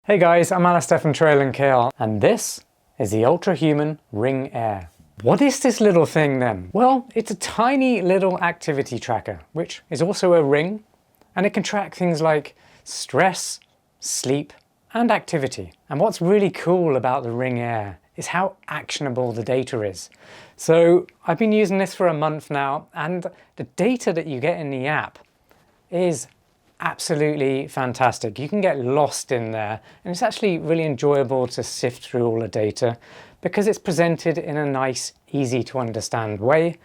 Hey guys, I'm Alistair from Trail & Kale, and this is the Ultrahuman Ring Air. What is this little thing then? Well, it's a tiny little activity tracker, which is also a ring, and it can track things like stress, sleep, and activity. And what's really cool about the Ring Air is how actionable the data is. So I've been using this for a month now, and the data that you get in the app is absolutely fantastic. You can get lost in there, and it's actually really enjoyable to sift through all the data because it's presented in a nice, easy to understand way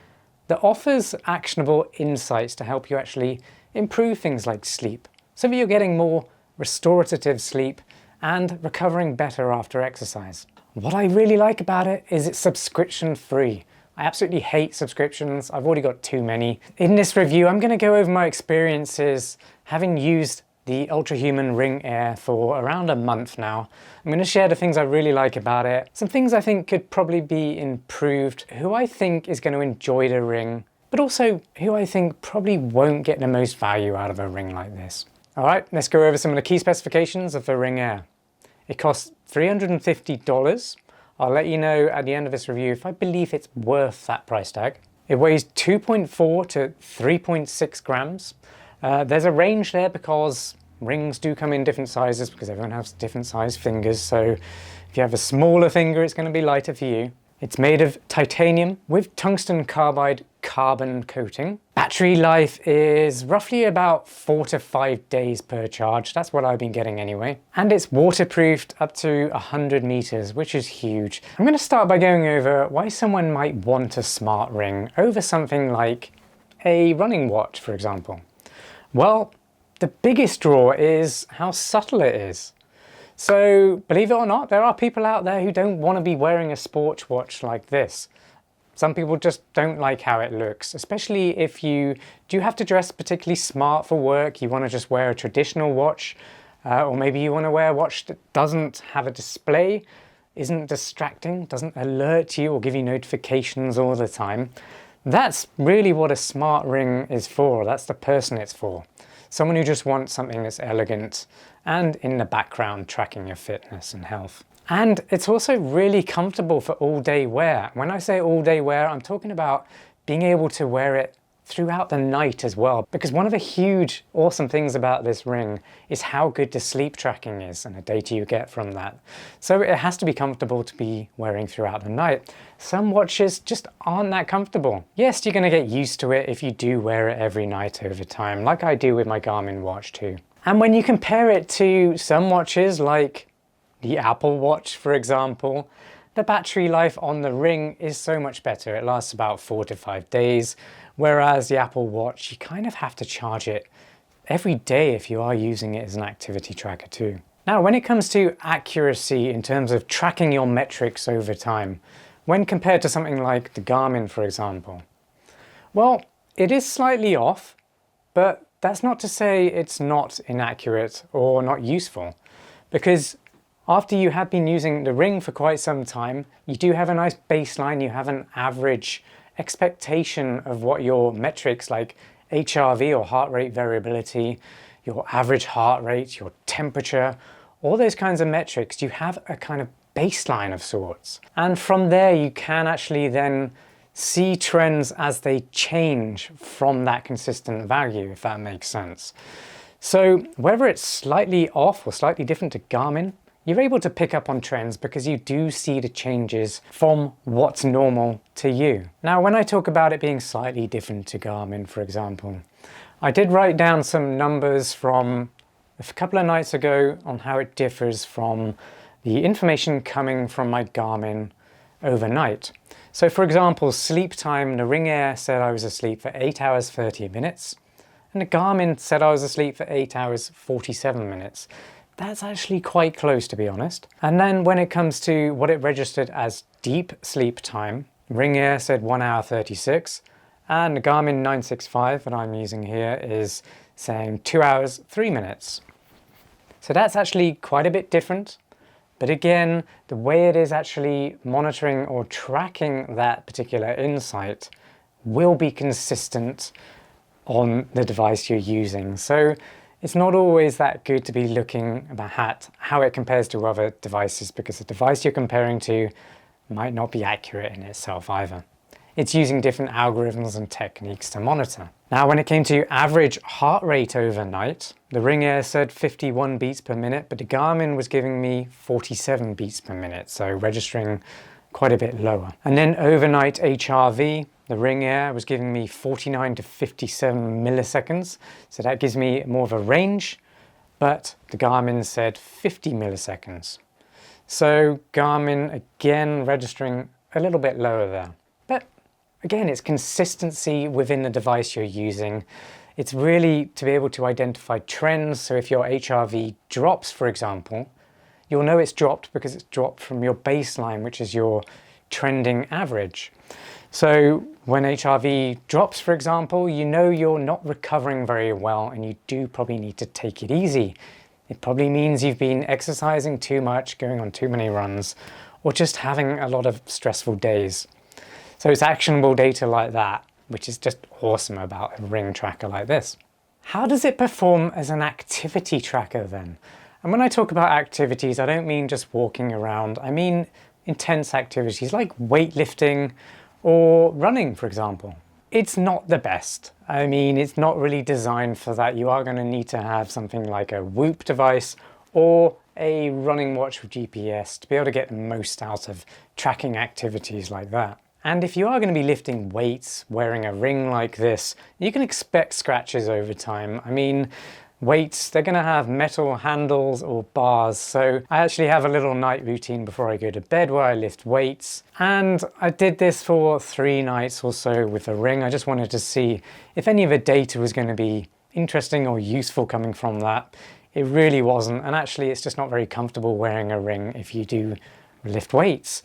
that offers actionable insights to help you actually improve things like sleep, so that you're getting more restorative sleep and recovering better after exercise. What I really like about it is it's subscription free. I absolutely hate subscriptions. I've already got too many. In this review, I'm going to go over my experiences having used the Ultrahuman Ring Air for around a month now. I'm going to share the things I really like about it, some things I think could probably be improved, who I think is going to enjoy the ring, but also who I think probably won't get the most value out of a ring like this. All right, let's go over some of the key specifications of the Ring Air. It costs $350. I'll let you know at the end of this review if I believe it's worth that price tag. It weighs 2.4 to 3.6 grams. There's a range there because rings do come in different sizes because everyone has different sized fingers. So if you have a smaller finger, it's going to be lighter for you. It's made of titanium with tungsten carbide carbon coating. Battery life is roughly about 4 to 5 days per charge. That's what I've been getting anyway. And it's waterproofed up to 100 meters, which is huge. I'm going to start by going over why someone might want a smart ring over something like a running watch, for example. Well, the biggest draw is how subtle it is. So, believe it or not, there are people out there who don't want to be wearing a sports watch like this. Some people just don't like how it looks, especially if you do have to dress particularly smart for work, you want to just wear a traditional watch, or maybe you want to wear a watch that doesn't have a display, isn't distracting, doesn't alert you or give you notifications all the time. That's really what a smart ring is for. That's the person it's for. Someone who just wants something that's elegant and in the background tracking your fitness and health. And it's also really comfortable for all-day wear. When I say all-day wear, I'm talking about being able to wear it throughout the night as well. Because one of the huge, awesome things about this ring is how good the sleep tracking is and the data you get from that. So it has to be comfortable to be wearing throughout the night. Some watches just aren't that comfortable. Yes, you're going to get used to it if you do wear it every night over time, like I do with my Garmin watch too. And when you compare it to some watches like the Apple Watch, for example, the battery life on the ring is so much better. It lasts about 4 to 5 days, whereas the Apple Watch, you kind of have to charge it every day if you are using it as an activity tracker too. Now, when it comes to accuracy in terms of tracking your metrics over time, when compared to something like the Garmin, for example, well, it is slightly off, but that's not to say it's not inaccurate or not useful, because after you have been using the ring for quite some time, you do have a nice baseline, you have an average expectation of what your metrics like HRV or heart rate variability, your average heart rate, your temperature, all those kinds of metrics, you have a kind of baseline of sorts. And from there you can actually then see trends as they change from that consistent value, if that makes sense. So whether it's slightly off or slightly different to Garmin, you're able to pick up on trends because you do see the changes from what's normal to you. Now, when I talk about it being slightly different to Garmin, for example, I did write down some numbers from a couple of nights ago on how it differs from the information coming from my Garmin overnight. So for example, sleep time, the Ring Air said I was asleep for 8 hours 30 minutes, and the Garmin said I was asleep for 8 hours 47 minutes. That's actually quite close, to be honest. And then when it comes to what it registered as deep sleep time, Ring Air said 1 hour 36, and the Garmin 965 that I'm using here is saying 2 hours 3 minutes. So that's actually quite a bit different. But again, the way it is actually monitoring or tracking that particular insight will be consistent on the device you're using. So It's not always that good to be looking at how it compares to other devices, because the device you're comparing to might not be accurate in itself either. It's using different algorithms and techniques to monitor. Now, when it came to average heart rate overnight, the Ring Air said 51 beats per minute, but the Garmin was giving me 47 beats per minute, so registering quite a bit lower. And then overnight HRV, the Ring Air was giving me 49 to 57 milliseconds, so that gives me more of a range, but the Garmin said 50 milliseconds. So Garmin again registering a little bit lower there. But again, it's consistency within the device you're using. It's really to be able to identify trends. So if your HRV drops, for example, you'll know it's dropped because it's dropped from your baseline, which is your trending average. So when HRV drops, for example, you know you're not recovering very well and you do probably need to take it easy. It probably means you've been exercising too much, going on too many runs, or just having a lot of stressful days. So it's actionable data like that, which is just awesome about a ring tracker like this. How does it perform as an activity tracker then? And when I talk about activities, I don't mean just walking around. I mean intense activities like weightlifting or running, for example. It's not the best. I mean, it's not really designed for that. You are going to need to have something like a Whoop device or a running watch with GPS to be able to get the most out of tracking activities like that. And if you are going to be lifting weights wearing a ring like this, you can expect scratches over time. I mean, weights, they're going to have metal handles or bars. So I actually have a little night routine before I go to bed where I lift weights. And I did this for 3 nights or so with a ring. I just wanted to see if any of the data was going to be interesting or useful coming from that. It really wasn't. And actually, it's just not very comfortable wearing a ring if you do lift weights.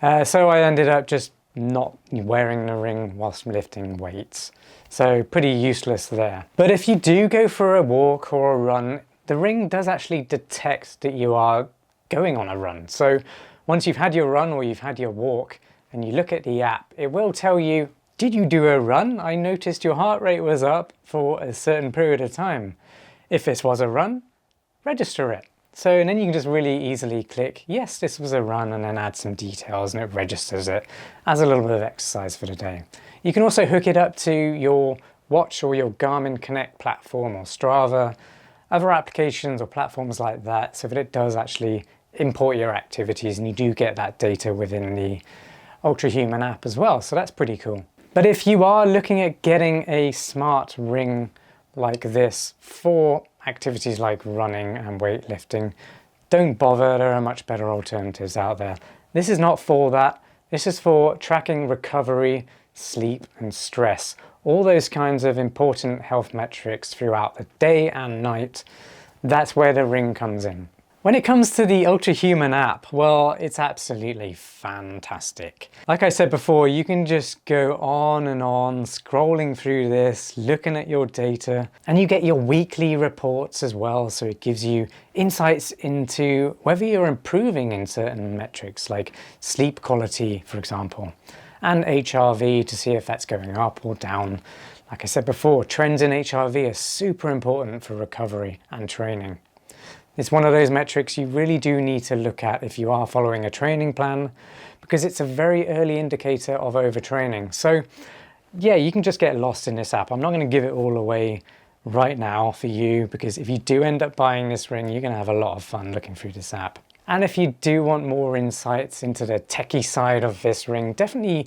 So I ended up just not wearing the ring whilst lifting weights. So pretty useless there. But if you do go for a walk or a run, the ring does actually detect that you are going on a run. So once you've had your run or you've had your walk and you look at the app, it will tell you, did you do a run? I noticed your heart rate was up for a certain period of time. If this was a run, register it. So and then you can just really easily click, yes, this was a run, and then add some details and it registers it as a little bit of exercise for the day. You can also hook it up to your watch or your Garmin Connect platform or Strava, other applications or platforms like that, so that it does actually import your activities and you do get that data within the Ultrahuman app as well. So that's pretty cool. But if you are looking at getting a smart ring like this for activities like running and weightlifting, don't bother. There are much better alternatives out there. This is not for that. This is for tracking recovery, sleep and stress. All those kinds of important health metrics throughout the day and night. That's where the ring comes in. When it comes to the Ultrahuman app, well, it's absolutely fantastic. Like I said before, you can just go on and on, scrolling through this, looking at your data, and you get your weekly reports as well. So it gives you insights into whether you're improving in certain metrics, like sleep quality, for example, and HRV to see if that's going up or down. Like I said before, trends in HRV are super important for recovery and training. It's one of those metrics you really do need to look at if you are following a training plan, because it's a very early indicator of overtraining. So yeah, you can just get lost in this app. I'm not going to give it all away right now for you, because if you do end up buying this ring, you're going to have a lot of fun looking through this app. And if you do want more insights into the techie side of this ring, definitely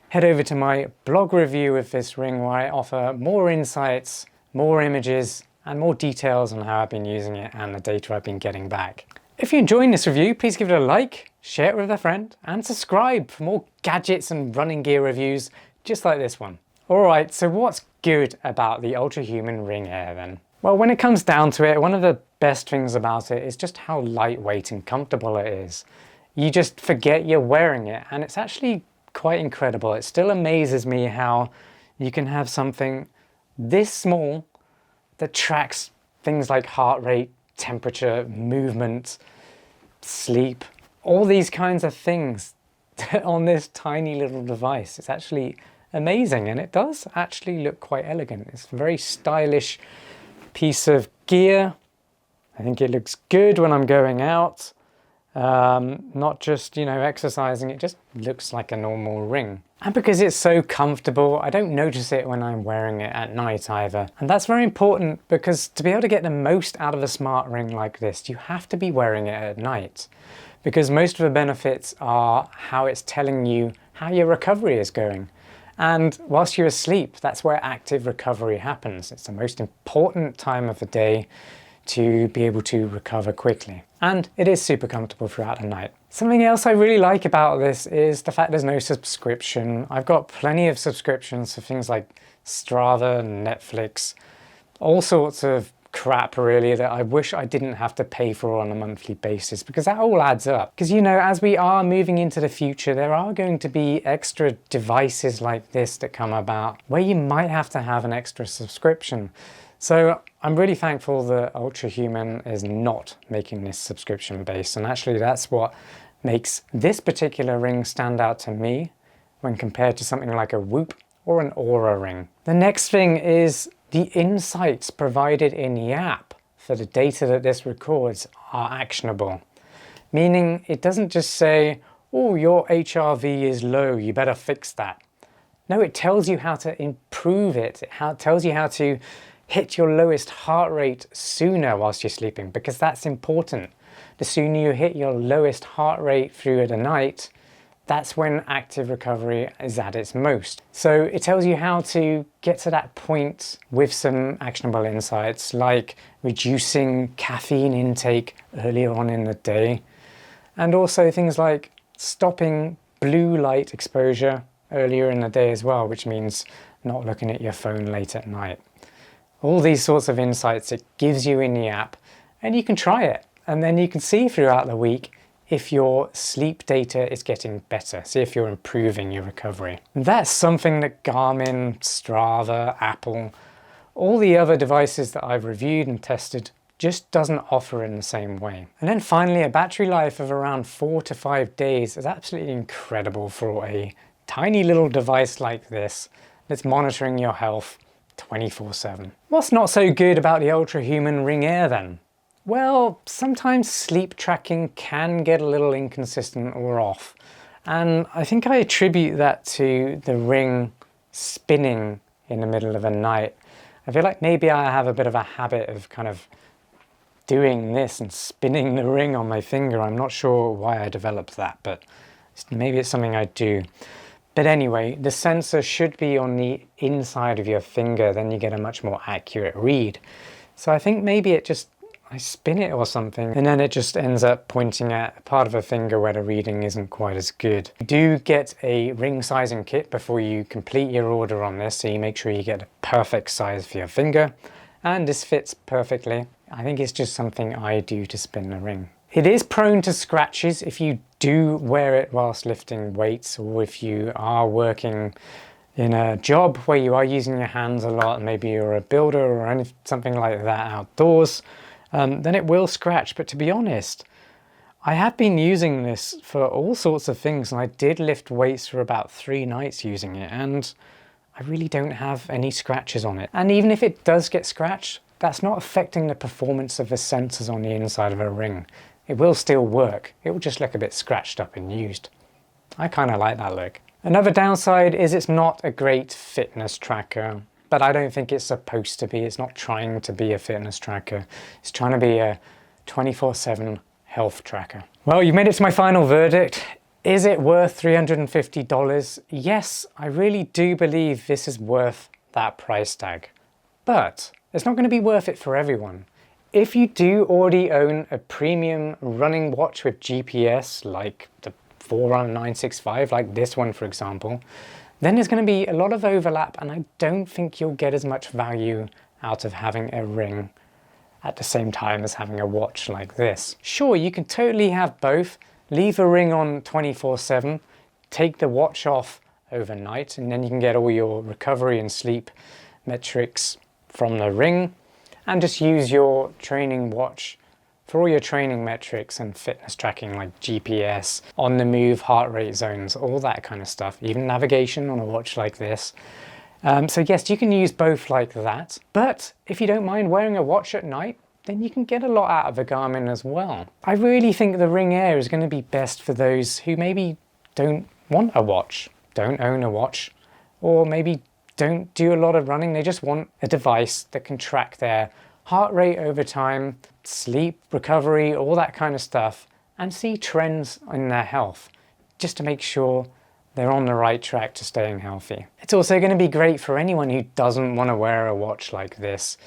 head over to my blog review of this ring, where I offer more insights, more images, and more details on how I've been using it and the data I've been getting back. If you're enjoying this review, please give it a like, share it with a friend, and subscribe for more gadgets and running gear reviews just like this one. Alright, so what's good about the Ultrahuman Ring Air then? Well, when it comes down to it, one of the best things about it is just how lightweight and comfortable it is. You just forget you're wearing it, and it's actually quite incredible. It still amazes me how you can have something this small that tracks things like heart rate, temperature, movement, sleep, all these kinds of things on this tiny little device. It's actually amazing, and it does actually look quite elegant. It's very stylish piece of gear. I think it looks good when I'm going out. Not just, you know, exercising, it just looks like a normal ring. And because it's so comfortable, I don't notice it when I'm wearing it at night either. And that's very important, because to be able to get the most out of a smart ring like this, you have to be wearing it at night. Because most of the benefits are how it's telling you how your recovery is going. And whilst you're asleep, that's where active recovery happens. It's the most important time of the day to be able to recover quickly. And it is super comfortable throughout the night. Something else I really like about this is the fact there's no subscription. I've got plenty of subscriptions for things like Strava, Netflix, all sorts of crap really that I wish I didn't have to pay for on a monthly basis, because that all adds up. Because, you know, as we are moving into the future, there are going to be extra devices like this that come about where you might have to have an extra subscription. So I'm really thankful that Ultrahuman is not making this subscription based, and actually that's what makes this particular ring stand out to me when compared to something like a Whoop or an Aura ring. The next thing is the insights provided in the app for the data that this records are actionable. Meaning it doesn't just say, oh, your HRV is low, you better fix that. No, it tells you how to improve it. It tells you how to hit your lowest heart rate sooner whilst you're sleeping, because that's important. The sooner you hit your lowest heart rate through the night, that's when active recovery is at its most. So it tells you how to get to that point with some actionable insights, like reducing caffeine intake earlier on in the day, and also things like stopping blue light exposure earlier in the day as well, which means not looking at your phone late at night. All these sorts of insights it gives you in the app, and you can try it. And then you can see throughout the week if your sleep data is getting better, see if you're improving your recovery. And that's something that Garmin, Strava, Apple, all the other devices that I've reviewed and tested just doesn't offer in the same way. And then finally, a battery life of around 4 to 5 days is absolutely incredible for a tiny little device like this that's monitoring your health 24/7. What's not so good about the Ultrahuman Ring Air then? Well, sometimes sleep tracking can get a little inconsistent or off. And I think I attribute that to the ring spinning in the middle of the night. I feel like maybe I have a bit of a habit of kind of doing this and spinning the ring on my finger. I'm not sure why I developed that, but maybe it's something I do. But anyway, the sensor should be on the inside of your finger, then you get a much more accurate read. So I think maybe I spin it or something, and then it just ends up pointing at a part of a finger where the reading isn't quite as good. You do get a ring sizing kit before you complete your order on this, so you make sure you get a perfect size for your finger, and this fits perfectly. I think it's just something I do to spin the ring. It is prone to scratches if you do wear it whilst lifting weights, or if you are working in a job where you are using your hands a lot, maybe you're a builder or something like that outdoors, then it will scratch. But to be honest, I have been using this for all sorts of things, and I did lift weights for about 3 nights using it, and I really don't have any scratches on it. And even if it does get scratched, that's not affecting the performance of the sensors on the inside of a ring. It will still work. It will just look a bit scratched up and used. I kind of like that look. Another downside is it's not a great fitness tracker, but I don't think it's supposed to be. It's not trying to be a fitness tracker. It's trying to be a 24/7 health tracker. Well, you made it to my final verdict. Is it worth $350? Yes, I really do believe this is worth that price tag. But it's not going to be worth it for everyone. If you do already own a premium running watch with GPS, like the Forerunner 965, like this one for example, then there's going to be a lot of overlap, and I don't think you'll get as much value out of having a ring at the same time as having a watch like this. Sure, you can totally have both, leave a ring on 24/7, take the watch off overnight, and then you can get all your recovery and sleep metrics from the ring, and just use your training watch for all your training metrics and fitness tracking like GPS, on the move, heart rate zones, all that kind of stuff, even navigation on a watch like this. So yes, you can use both like that, but if you don't mind wearing a watch at night, then you can get a lot out of a Garmin as well. I really think the Ring Air is going to be best for those who maybe don't want a watch, don't own a watch, or maybe don't do a lot of running. They just want a device that can track their heart rate over time, sleep, recovery, all that kind of stuff, and see trends in their health, just to make sure they're on the right track to staying healthy. It's also going to be great for anyone who doesn't want to wear a watch like this.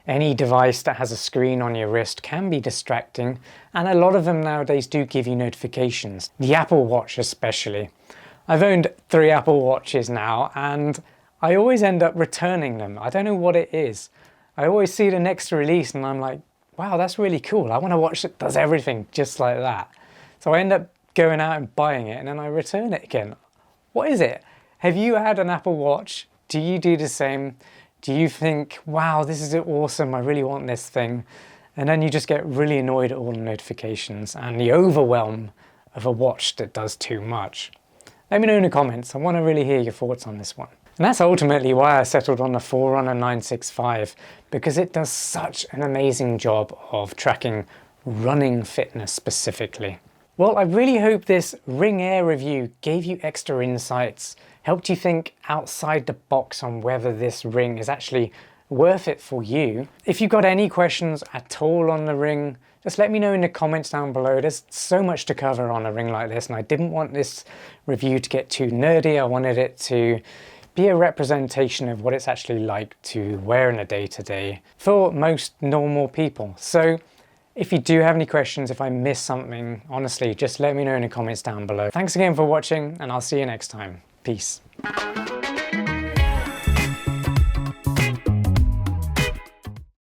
Any device that has a screen on your wrist can be distracting, and a lot of them nowadays do give you notifications. The Apple Watch especially. I've owned 3 Apple Watches now, and I always end up returning them. I don't know what it is. I always see the next release and I'm like, wow, that's really cool. I want a watch that does everything just like that. So I end up going out and buying it, and then I return it again. What is it? Have you had an Apple Watch? Do you do the same? Do you think, wow, this is awesome, I really want this thing? And then you just get really annoyed at all the notifications and the overwhelm of a watch that does too much. Let me know in the comments. I want to really hear your thoughts on this one. And that's ultimately why I settled on the Forerunner 965, because it does such an amazing job of tracking running fitness specifically. Well, I really hope this Ring Air review gave you extra insights, helped you think outside the box on whether this ring is actually worth it for you. If you've got any questions at all on the ring, just let me know in the comments down below. There's so much to cover on a ring like this, and I didn't want this review to get too nerdy. I wanted it to be a representation of what it's actually like to wear in a day-to-day for most normal people. So if you do have any questions, if I missed something, honestly, just let me know in the comments down below. Thanks again for watching, and I'll see you next time. Peace.